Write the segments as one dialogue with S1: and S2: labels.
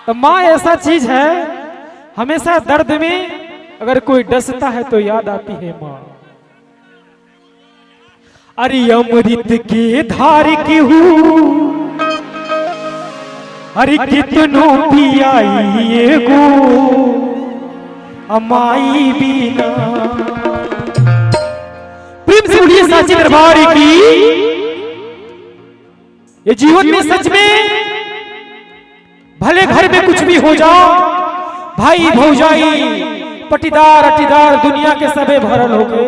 S1: तो माँ ऐसा चीज है, हमेशा दर्द में अगर कोई डसता है तो याद आती है माँ। अरे अमृत की धार की हूँ, अरे कितनों पियाई गो अमाई बीना। प्रेम से बोलिए साची दरबार की। ये जीवन में सच में भले घर में कुछ भी हो जाओ, भाई भौजाई पटीदार अटीदार दुनिया के सबे भरल हो गए,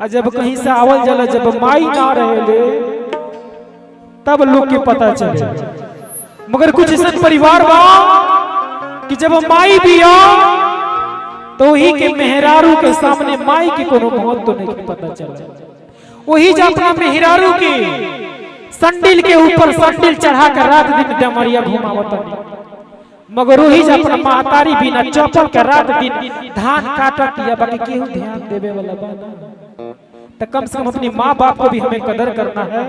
S1: जब कहीं से आवल जला जब माई ना रहे तब लोग के पता चले। मगर कुछ ऐसा परिवार बा कि जब माई भी आ तो वही के मेहरारू के सामने माई के कोनो बहुत तो नहीं पता चला। वही जब अपना मेहरारू के संडिल के ऊपर संडिल चढ़ा कर रात दिन डमरिया घुमावता नहीं, मगर वही जब अपना महतारी बिना चप्पल के रात दिन धान काटत या बाकी केहू ध्यान देवे वाला बना। तो कम से कम अपनी माँ बाप को भी हमें कदर करना है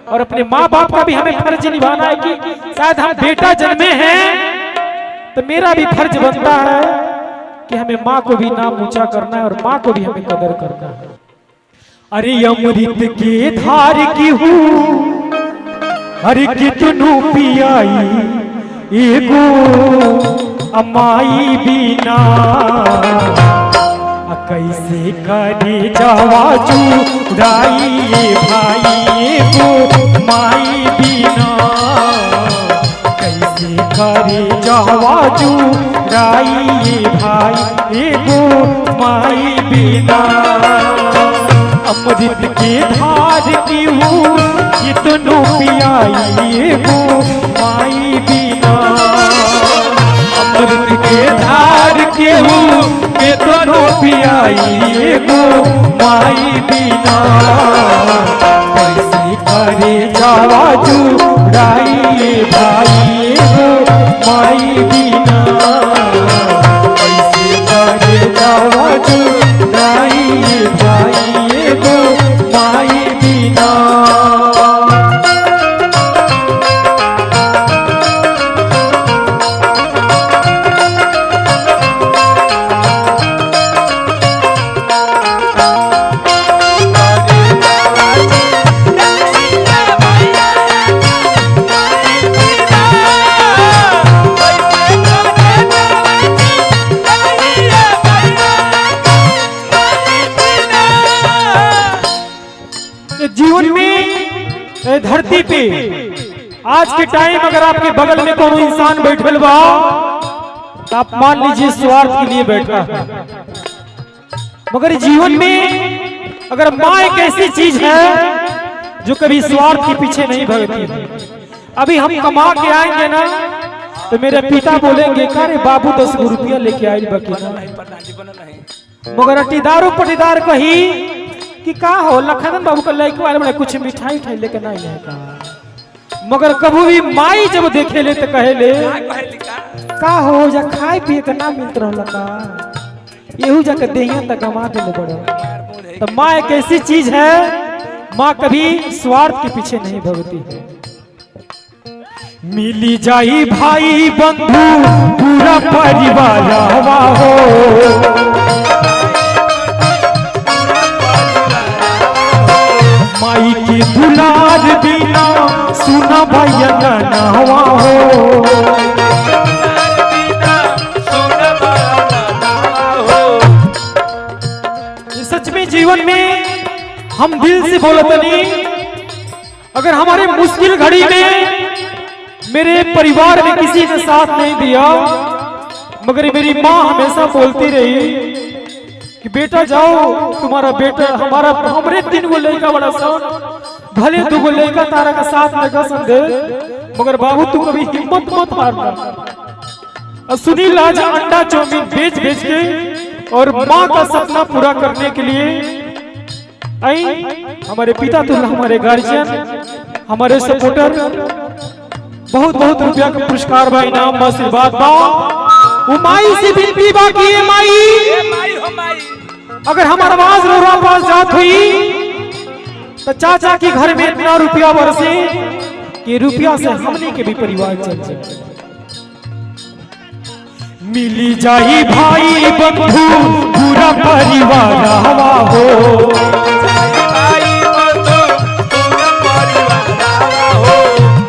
S1: और अपने माँ बाप का भी हमें फर्ज निभाना है कि शायद हम बेटा जन्मे हैं तो मेरा भी फर्ज बनता है कि हमें माँ को भी नाम ऊंचा करना है और माँ को भी हमें कदर करना है। अरे अमृत के धार की हूँ, अरे कितनों पियाई एगो अमाई बिना। कैसे करे जावा चुराई भाई एगो माई बिना। कैसे करे जावा चुराई भाई एगो माई बिना। अमृत के धार की हूँ कितनों पियाई एगो माई बिना। अमृत के धार के हूँ कितनों पियाई एगो माई बिना। कैसे करे जावा चुराई भाई एगो माई बिना। कैसे करे जावा चुराई भाई एगो माई बिना। जीवन में धरती पे आज के टाइम अगर आपके बगल में कोनो इंसान बैठल बा तो आप मान लीजिए स्वार्थ के लिए बैठा है, मगर जीवन में अगर माँ एक ऐसी चीज है जो कभी स्वार्थ के पीछे नहीं भागती है। अभी हम कमा के आएंगे ना तो मेरे पिता बोलेंगे अरे बाबू 10 रुपया लेके आए बकी, मगर अटीदारों पटीदार कही कि का हो लखन बाबू का लड़के वाले बड़े कुछ मिठाई उठाई लेके नहीं लेका। मगर कभी भी माई जब देखे ले तो कहे ले का हो जा खाए पिए का ना मिलत रहला का यहू जाके देहिया तक गमा देले बड़ो। तो माँ एक ऐसी चीज है, माँ कभी स्वार्थ के पीछे नहीं भगती है। मिली जाई भाई बंधु पूरा परिवार हो, माई की दुलार बिना सुना भैया नवा हो। सच में जीवन में हम दिल से बोलते नहीं, अगर हमारे मुश्किल घड़ी में मेरे परिवार में किसी ने साथ नहीं दिया, मगर मेरी माँ हमेशा बोलती रही कि बेटा जाओ तुम्हारा बेटा हमारा हमरे 3 गो लड़का बड़ा सन भले 2 गो लड़का तारा का साथ लगा सन दे, मगर बाबू तू कभी हिम्मत मत हारना। और सुनील आज अंडा चाउमीन बेच बेच के और माँ का सपना पूरा करने के लिए आई हमारे पिता तो हमारे गार्जियन हमारे सपोर्टर बहुत बहुत रुपया का पुरस्कार बा, इनाम बा, आशीर्वाद बा। वो माई से विनती बा कि ये माई अगर हमारा आवाज रोरा पास जात हुई तो चाचा के घर में इतना रुपया बरसे कि रुपया से हमने के भी परिवार चल जाए। मिली जाई भाई बंधु पूरा परिवार हवा हो,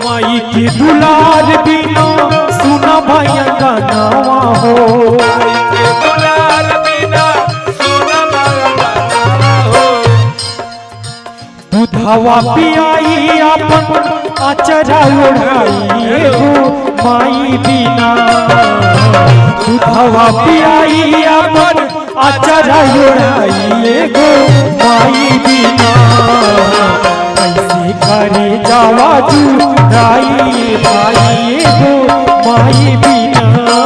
S1: माई की दुलार बिना सुना भाई गानावा हो, दूधवा पियाई अपन आचरा ओढ़ाई हो माई बिना, दूधवा पियाई अपन आचरा ओढ़ाई हो माई बिना, कैसे करे जावा जुदाई भाई हो माई बिना,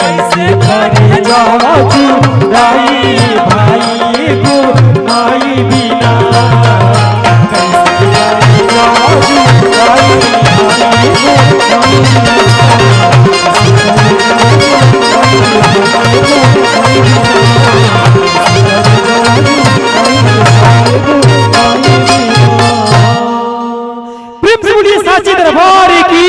S1: कैसे करे जावा जुदाई भाई हो माई बिना, कैसे करे जावा जुदाई भाई हो माई प्रेम से बोलिए साची दरबार की।